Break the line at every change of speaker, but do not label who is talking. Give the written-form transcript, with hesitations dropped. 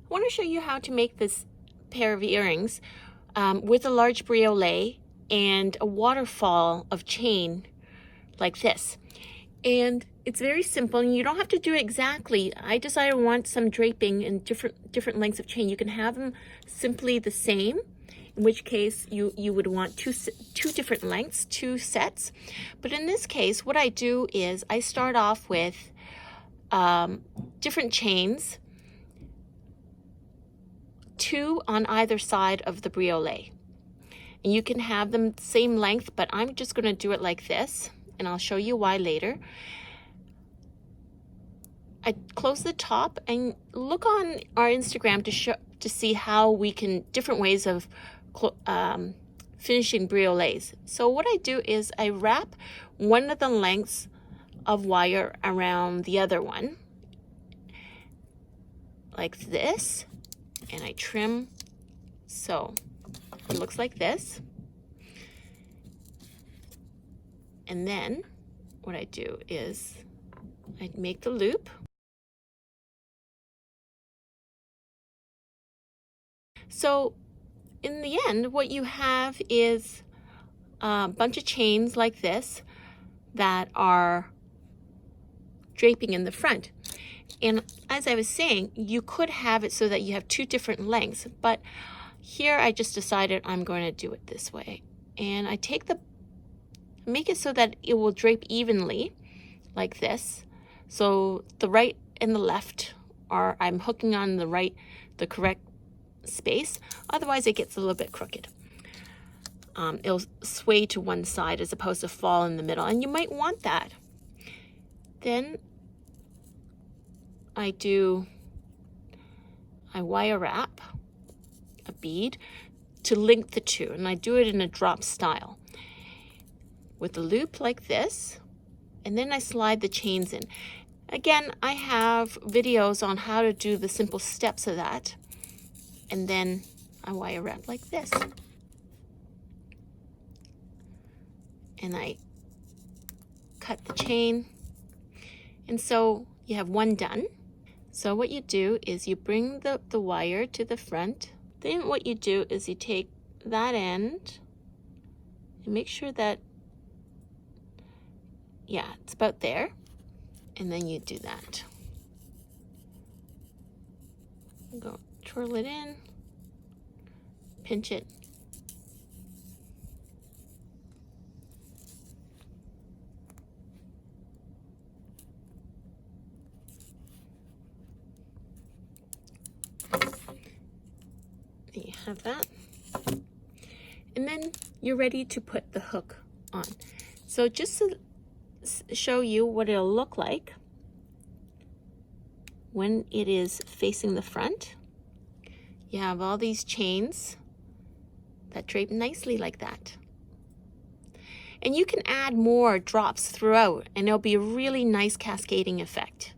I want to show you how to make this pair of earrings with a large briolette and a waterfall of chain like this. And it's very simple, and you don't have to do it exactly. I decided I want some draping and different lengths of chain. You can have them simply the same, in which case you would want two different lengths, 2 sets. But in this case, what I do is I start off with different chains, 2 on either side of the briolette. And you can have them the same length, but I'm just going to do it like this, and I'll show you why later. I close the top, and look on our Instagram to see how we can, different ways of finishing briolettes. So what I do is I wrap one of the lengths of wire around the other one like this, and I trim so it looks like this. And then what I do is I make the loop. So in the end, what you have is a bunch of chains like this that are draping in the front. And as I was saying, you could have it so that you have 2 different lengths, but here I just decided I'm going to do it this way. And I make it so that it will drape evenly like this. So the right and the left I'm hooking on the correct space. Otherwise it gets a little bit crooked. It'll sway to one side as opposed to fall in the middle, and you might want that. Then I wire wrap a bead to link the 2, and I do it in a drop style with a loop like this, and then I slide the chains in. Again, I have videos on how to do the simple steps of that, and then I wire wrap like this, and I cut the chain, and so you have one done. So what you do is you bring the wire to the front. Then what you do is you take that end and make sure that, yeah, it's about there. And then you do that. Go twirl it in, pinch it. You have that, and then you're ready to put the hook on. So just to show you what it'll look like when it is facing the front, you have all these chains that drape nicely like that, and you can add more drops throughout, and it'll be a really nice cascading effect.